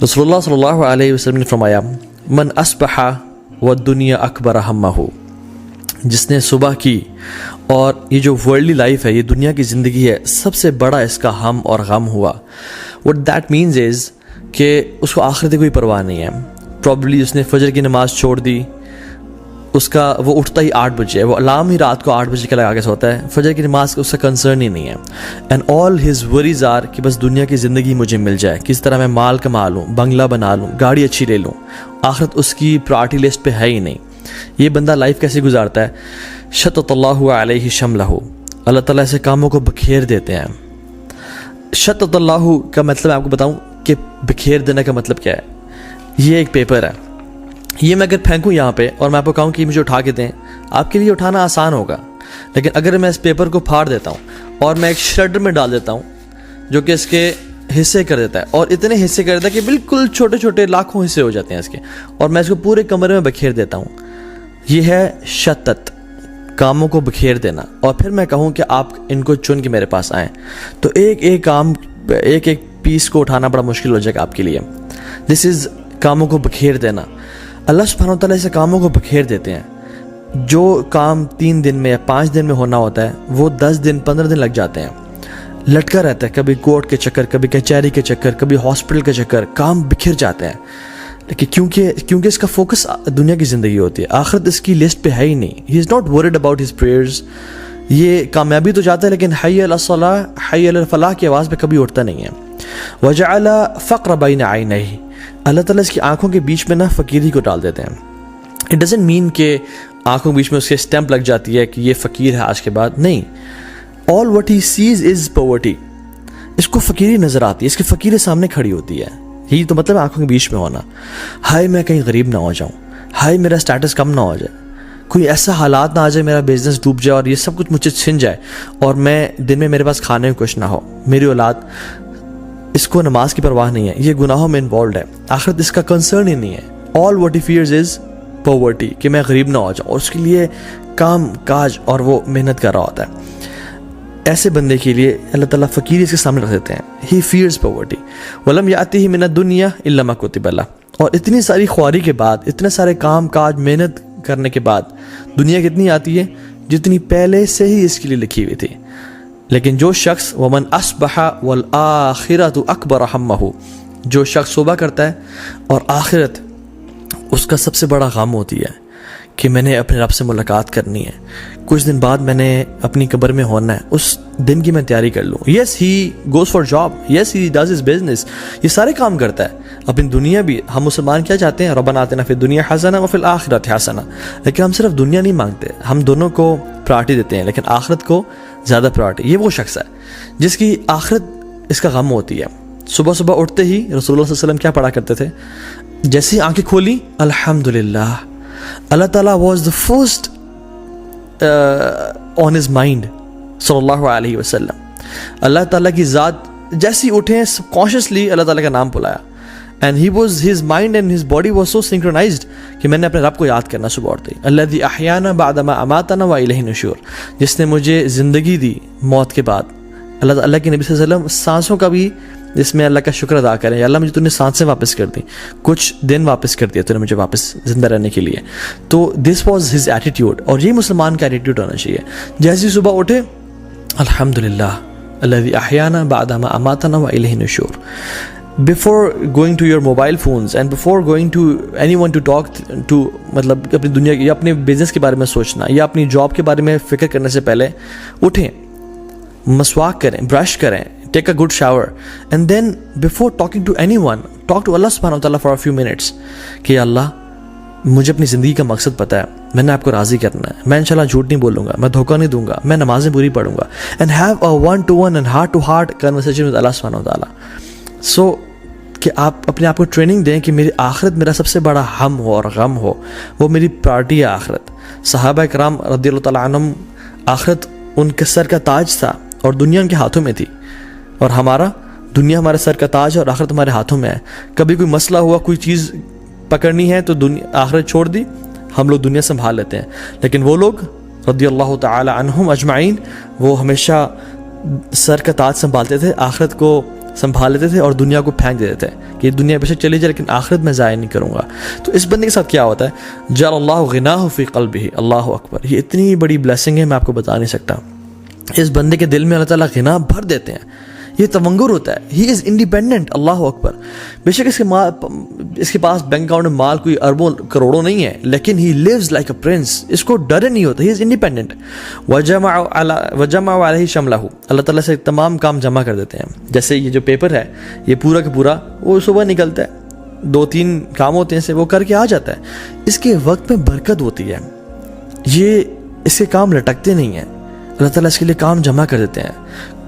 रसूलुल्लाह सल्लल्लाहु अलैहि वसल्लम ने फरमाया, मन अस्बहा व दुनिया अकबर हम्महु, जिसने सुबह की और ये जो वर्ल्डली लाइफ है, ये दुनिया की ज़िंदगी है, सबसे बड़ा इसका हम और गम हुआ। व्हाट दैट मीन्स इज़ कि उसको आखिरत की कोई परवाह नहीं है। प्रॉब्ली उसने फजर की नमाज़ छोड़ दी, उसका वो उठता ही 8 बजे है, वो अलार्म ही रात को 8 बजे के लगा के सोता है, फजर की नमाज का उसका कंसर्न ही नहीं है। And all his worries are कि बस दुनिया की ज़िंदगी मुझे मिल जाए, किस तरह मैं माल कमा लूँ, बंगला बना लूँ, गाड़ी अच्छी ले लूँ। आखिरत उसकी प्रायोरिटी लिस्ट पे है ही नहीं। ये बंदा लाइफ कैसे गुजारता है? शत्तल्लाहु अलैहि शमलहु, अल्लाह ताला ऐसे कामों को बखेर देते हैं। शत्तल्लाहु का मतलब आपको बताऊँ कि बखेर देने का मतलब क्या है। ये एक पेपर है, ये मैं अगर फेंकूँ यहाँ पे और मैं आपको कहूँ कि मुझे उठा के दें, आपके लिए उठाना आसान होगा। लेकिन अगर मैं इस पेपर को फाड़ देता हूँ और मैं एक श्रेडर में डाल देता हूँ जो कि इसके हिस्से कर देता है, और इतने हिस्से कर देता है कि बिल्कुल छोटे छोटे लाखों हिस्से हो जाते हैं इसके, और मैं इसको पूरे कमरे में बखेर देता हूँ, ये है शत्तत, कामों को बखेर देना। और फिर मैं कहूँ कि आप इनको चुन के मेरे पास आएँ, तो एक एक काम, एक एक पीस को उठाना बड़ा मुश्किल हो जाएगा आपके लिए। दिस इज़ कामों को बखेर देना। अल्लाह सुब्हानहू तआला ऐसे कामों को बखेर देते हैं। जो काम 3 दिन में या 5 दिन में होना होता है, वो 10 दिन 15 दिन लग जाते हैं। लटका रहता है, कभी कोर्ट के चक्कर, कभी कचहरी के चक्कर, कभी हॉस्पिटल के चक्कर, काम बिखर जाते हैं। लेकिन क्योंकि इसका फोकस दुनिया की ज़िंदगी होती है, आखिरत इसकी लिस्ट पे है ही नहीं। He is not worried about his prayers. ये कामयाबी तो चाहता है, लेकिन हय्य अला सलाह हय्य अला फलाह की आवाज़ पे कभी उठता नहीं है। वजअला फ़क़्र बैन ऐनैहि, अल्लाह ताला इसकी आंखों के बीच में ना फ़कीरी को डाल देते हैं। इट डजंट मीन कि आंखों के बीच में उसके स्टैंप लग जाती है कि ये फ़कीर है आज के बाद, नहीं। All what he sees is poverty. इसको फ़कीरी नज़र आती है, इसकी फ़कीर सामने खड़ी होती है। यही तो मतलब आंखों के बीच में होना। हाय मैं कहीं गरीब ना हो जाऊँ, हाय मेरा स्टेटस कम ना हो जाए, कोई ऐसा हालात ना आ जाए, मेरा बिजनेस डूब जाए और ये सब कुछ मुझसे छिन जाए, और मैं दिन में मेरे पास खाने को कुछ ना हो, मेरी औलाद। इसको नमाज की परवाह नहीं है, ये गुनाहों में इन्वॉल्व है, आखिरत इसका कंसर्न ही नहीं है। All what he fears is poverty, कि मैं गरीब ना हो जाऊँ, और उसके लिए काम काज और वो मेहनत कर रहा होता है। ऐसे बंदे के लिए अल्लाह ताला फ़कीर इसके सामने रख देते हैं। ही फियर्स पॉवर्टी। वलम यातिही मिन दुनिया इल्ला मा कुतिबा लह। और इतनी सारी ख्वारी के बाद, इतने सारे काम काज मेहनत करने के बाद दुनिया कितनी आती है? जितनी पहले से ही इसके लिए लिखी हुई थी। लेकिन जो शख्स वमन अस्बहा वल आखिरतु अकबर हम्महु, जो शख्स सुबह करता है और आखिरत उसका सबसे बड़ा गम होती है कि मैंने अपने रब से मुलाकात करनी है, कुछ दिन बाद मैंने अपनी कब्र में होना है, उस दिन की मैं तैयारी कर लूँ। Yes he goes for job, yes he does his business, ये सारे काम करता है। अपनी दुनिया भी, हम मुसलमान क्या चाहते हैं? रब्बना आतिना फिद दुनिया हसना व फिल आखिरति हसना। लेकिन हम सिर्फ दुनिया नहीं मांगते, हम दोनों को प्रायोरिटी देते हैं, लेकिन आखिरत को ज़्यादा प्रायोरिटी। ये वो शख्स है जिसकी आखिरत इसका गम होती है। सुबह सुबह उठते ही रसूलुल्लाह सल्लल्लाहु अलैहि वसल्लम क्या पढ़ा करते थे? जैसे ही आंखें खोली, अल्हम्दुलिल्लाह, अल्लाह ताला was the first on his mind सल्लल्लाहु अलैहि वसल्लम। अल्लाह ताला की ज़ात जैसे ही उठे, सबकॉन्शियसली अल्लाह ताला का नाम बुलाया, and he was, his mind and his body was so synchronized कि मैंने अपने रब को याद करना सुबह उठते ही। अल्लज़ी अहयाना बअदमा अमातना व इलैहि नुशूर, जिसने मुझे ज़िंदगी दी मौत के बाद। अल्लाह के नबी सल्लल्लाहु अलैहि वसल्लम सांसों का भी जिसमें अल्लाह का शुक्र अदा करें, या अल्लाह मुझे तूने सांसें वापस कर दी, कुछ दिन वापस कर दिया तूने मुझे वापस ज़िंदा रहने के लिए। तो दिस वाज हिज एटीट्यूड, और ये मुसलमान का एटीट्यूड होना चाहिए। जैसे ही सुबह उठे, अल्हम्दुलिल्लाह अल्लज़ी अहयाना बअदमा अमातना व इलैहि नुशूर। Before going to your mobile phones and before going to anyone to talk to, मतलब अपनी दुनिया या अपने बिजनेस के बारे में सोचना या अपनी जॉब के बारे में फ़िक्र करने से पहले उठें, मसवाक करें, ब्रश करें, take a good shower, and then before talking to anyone, talk to Allah subhanahu wa ta'ala for a few minutes कि अल्लाह, मुझे अपनी ज़िंदगी का मकसद पता है, मैंने आपको राज़ी करना है, मैं इंशाल्लाह झूठ नहीं बोलूँगा, मैं धोखा नहीं दूंगा, मैं नमाज़ें पूरी पढ़ूंगा, and have a one-to-one and heart-to-heart conversation with Allah subhanahu wa ta'ala. So कि आप अपने आप को ट्रेनिंग दें कि मेरी आखिरत मेरा सबसे बड़ा हम हो और गम हो, वो मेरी प्रायोरिटी है आखिरत। सहाबा किराम रज़ियल्लाहु तआला अन्हुम, आखिरत उनके सर का ताज था और दुनिया उनके हाथों में थी, और हमारा दुनिया हमारे सर का ताज है और आखिरत हमारे हाथों में है। कभी कोई मसला हुआ, कोई चीज़ पकड़नी है तो दुनिया आखिरत छोड़ दी, हम लोग दुनिया संभाल लेते हैं। लेकिन वो लोग रज़ियल्लाहु तआला अन्हुम अजमाइन, वो हमेशा सर का ताज संभालते थे, आखिरत को संभाल लेते थे और दुनिया को फेंक देते थे कि दुनिया बेशक चली जाए लेकिन आखिरत में ज़ाया नहीं करूँगा। तो इस बंदे के साथ क्या होता है, जअल्लाहु गिनाहु फी क़ल्बिही, अल्लाहु अकबर, ये इतनी बड़ी ब्लेसिंग है मैं आपको बता नहीं सकता। इस बंदे के दिल में अल्लाह ताला गिना भर देते हैं, ये तवंगुर होता है, ही इज़ इंडिपेंडेंट, अल्लाहु अकबर। बेशक इसके पास बैंक अकाउंट में माल कोई अरबों करोड़ों नहीं है, लेकिन he lives like a prince, इसको डर नहीं होता, ही इज़ इंडिपेंडेंट। वजमा अलैहि शमलहु, अल्लाह ताला से तमाम काम जमा कर देते हैं। जैसे ये जो पेपर है ये पूरा का पूरा वो सुबह निकलता है, 2-3 काम होते हैं से वो करके आ जाता है। इसके वक्त में बरकत होती है, ये इसके काम लटकते नहीं हैं, अल्लाह ताला इसके लिए काम जमा कर देते हैं।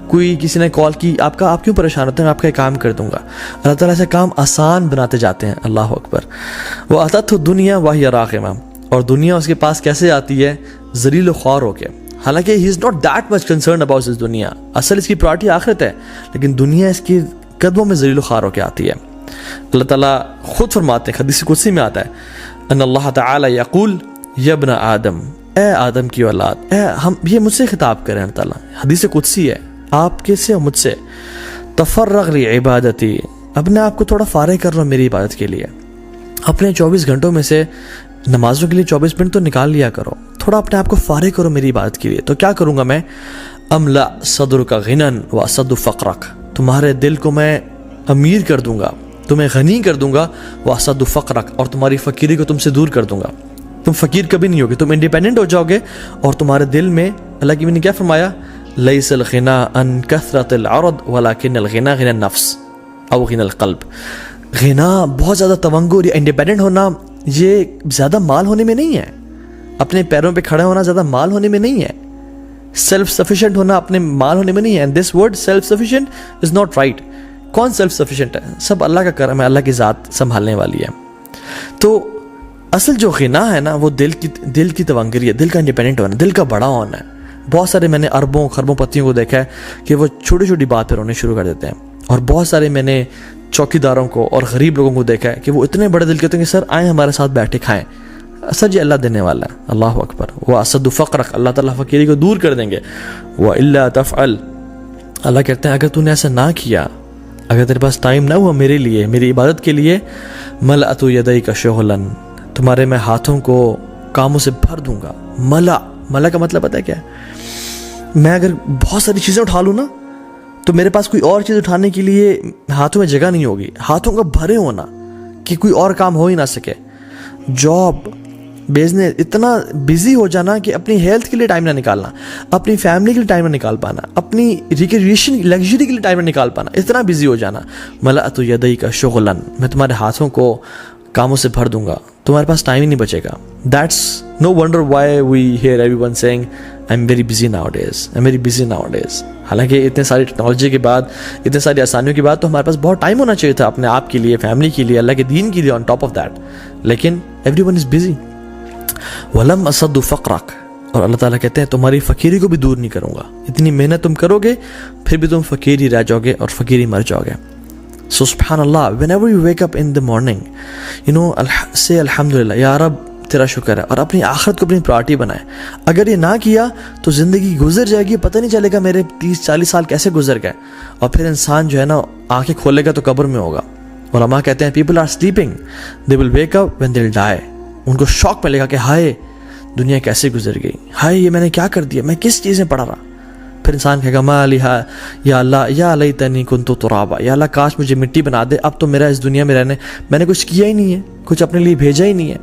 कोई किसी ने कॉल की, आप क्यों परेशान होते हैं, मैं आपका काम कर दूंगा, अल्लाह ताला से काम आसान बनाते जाते हैं, अल्लाह अकबर। वो अततहु दुनिया वहिय राग़िमा, और दुनिया उसके पास कैसे आती है, ज़लील ख्वार होके। हालांकि he is not that much concern about this दुनिया, असल इसकी प्रायोरिटी आखिरत है, लेकिन दुनिया इसकी कदमों में ज़लील ख्वार होके आती है। अल्लाह ताला खुद फरमाते हैं, हदीस कुदसी में आता है, अन्नल्लाह तआला यक़ूल या इब्न आदम, ए आदम की औलाद, हम ये मुझसे खिताब करें अल्लाह ताला, हदीस कुदसी है आपके से और मुझसे, तफर्रग ली इबादती, अपने आप को थोड़ा फारिग कर लो मेरी इबादत के लिए, अपने 24 घंटों में से नमाजों के लिए 24 मिनट तो निकाल लिया करो, थोड़ा अपने आप को फारिग करो मेरी इबादत के लिए। तो क्या करूँगा मैं, अमला सदरुका गिनन व असदु फ़क़रक, तुम्हारे दिल को मैं अमीर कर दूंगा, तुम्हें गनी कर दूंगा, व असदु फ़क़रक, और तुम्हारी फ़कीरी को तुमसे दूर कर दूंगा, तुम फ़कीर कभी नहीं होगे, तुम इंडिपेंडेंट हो जाओगे। और तुम्हारे दिल में, अल्लाह की ने क्या फरमाया, लैसल गिना अन कसरतिल अरद वलाकिन्नल गिना गिना नफ्स औ गिनल क़ल्ब, गिना बहुत ज़्यादा तवंगुर या इंडिपेंडेंट होना ये ज़्यादा माल होने में नहीं है, अपने पैरों पे खड़ा होना ज़्यादा माल होने में नहीं है, सेल्फ सफिशिएंट होना अपने माल होने में नहीं है। And this word self sufficient is not right. कौन सेल्फ सफिशिएंट है, सब अल्लाह का करम है, अल्लाह की ज़ात संभालने वाली है। तो असल जो गिना है ना, वो दिल की तवंगुरी है, दिल का इंडिपेंडेंट होना, दिल का बड़ा होना है। बहुत सारे मैंने अरबों खरबों पतियों को देखा है कि वो छोटी छोटी बात पर रोने शुरू कर देते हैं, और बहुत सारे मैंने चौकीदारों को और गरीब लोगों को देखा है कि वो इतने बड़े दिल के होते हैं कि सर आए हमारे साथ बैठे खाएं, सर जी अल्लाह देने वाला है, अल्लाह अकबर। वह असदु फ़क़रक, अल्लाह ताला फ़कीरी को दूर कर देंगे। वह इल्ला तफ़अल, अल्लाह कहते हैं अगर तूने ऐसा ना किया, अगर तेरे पास टाइम ना हुआ मेरे लिए, मेरी इबादत के लिए, मलअतु यदैका शुग़लन, तुम्हारे मैं हाथों को कामों से भर दूंगा। मला का मतलब पता है क्या है, मैं अगर बहुत सारी चीज़ें उठा लूँ ना, तो मेरे पास कोई और चीज़ उठाने के लिए हाथों में जगह नहीं होगी, हाथों का भरे होना कि कोई और काम हो ही ना सके। जॉब, बिजनेस, इतना बिजी हो जाना कि अपनी हेल्थ के लिए टाइम ना निकालना, अपनी फैमिली के लिए टाइम ना निकाल पाना, अपनी रिक्रिएशन लग्जरी के लिए टाइम ना निकाल पाना, इतना बिजी हो जाना। मलअतु यदैका शुग़लन, मैं तुम्हारे हाथों को कामों से भर दूंगा, तुम्हारे पास टाइम ही नहीं बचेगा। That's no wonder why we hear everyone saying I am very busy nowadays, I am very busy nowadays. हालांकि इतने सारी टेक्नोलॉजी के बाद, इतने सारी आसानियों के बाद तो हमारे पास बहुत टाइम होना चाहिए था अपने आप के लिए, फैमिली के लिए, अल्लाह के दीन के लिए, ऑन टॉप ऑफ दैट, लेकिन एवरीवन इज बिजी। वलम असदु फ़क़रक, और अल्लाह ताला कहते हैं तुम्हारी फ़कीरी को भी दूर नहीं करूँगा। इतनी मेहनत तुम करोगे फिर भी तुम फ़कीर ही रह जाओगे और फ़कीर मर जाओगे। So subhanallah, whenever you wake up in the morning, you know, say alhamdulillah, या रब तेरा शुक्र है, और अपनी आखिरत को अपनी प्रायोरिटी बनाए। अगर ये ना किया तो ज़िंदगी गुजर जाएगी, पता नहीं चलेगा मेरे 30-40 साल कैसे गुजर गए, और फिर इंसान जो है ना आंखें खोलेगा तो कब्र में होगा। उलमा कहते हैं people are sleeping, they will wake up when they'll die। उनको शौक मिलेगा कि हाय दुनिया कैसे गुजर गई, हाय ये मैंने क्या कर दिया, मैं किस चीज़ में पड़ा रहा। फिर इंसान कहेगा मालिहा या अल्लाह या लैतनी कुन्तु तुराबा, या अल्लाह काश मुझे मिट्टी बना दे, अब तो मेरा इस दुनिया में रहने, मैंने कुछ किया ही नहीं है, कुछ अपने लिए भेजा ही नहीं है।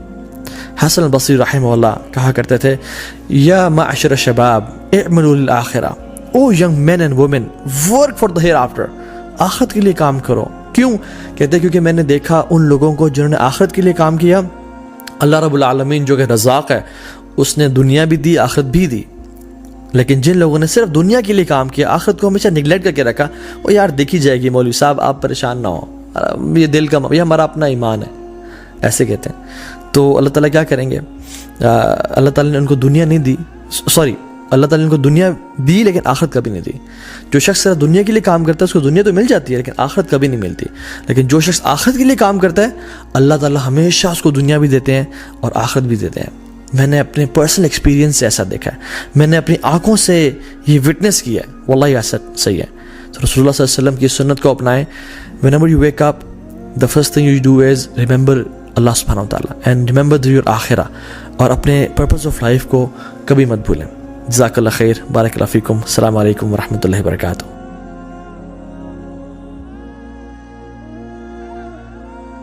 हसन बसरी रहमहुल्लाह कहा करते थे, या माशर शबाब इअमलू लिल आखिरा, O young man and women work for the hereafter, आखिरत के लिए काम करो। क्यों? कहते क्योंकि मैंने देखा उन लोगों को जिन्होंने आखिरत के लिए काम किया, अल्लाह रब्बुल आलमीन जो कि रज़ाक़ है उसने दुनिया भी दी आखिरत भी दी, लेकिन जिन लोगों ने सिर्फ दुनिया के लिए काम किया, आखिरत को हमेशा निगलेक्ट करके रखा, वो यार देखी जाएगी मौलवी साहब, आप परेशान ना हो, ये दिल का, ये हमारा अपना ईमान है, ऐसे कहते हैं। तो अल्लाह ताला क्या करेंगे, अल्लाह ताला ने उनको दुनिया नहीं दी, सॉरी अल्लाह ताला ने उनको दुनिया दी लेकिन आखिरत कभी नहीं दी। जो शख्स सिर्फ दुनिया के लिए काम करता है उसको दुनिया तो मिल जाती है लेकिन आखिरत कभी नहीं मिलती, लेकिन जो शख्स आखिरत के लिए काम करता है अल्लाह ताला हमेशा उसको दुनिया भी देते हैं और आखिरत भी देते हैं। मैंने अपने पर्सनल एक्सपीरियंस से ऐसा देखा है, मैंने अपनी आंखों से ये विटनेस किया है, वल्लाही ऐसा सही है। तो रसूलुल्लाह सल्लल्लाहु अलैहि वसल्लम की सुन्नत को अपनाएं. Whenever you wake up, the first thing you do is remember Allah subhanahu wa ta'ala and remember your आखिरा, और अपने purpose of life को कभी मत भूलें. जज़ाकल्लाह खैर, बारकल्लाह फ़ीकुम, अस्सलामु अलैकुम व रहमतुल्लाहि व बरकातुहू.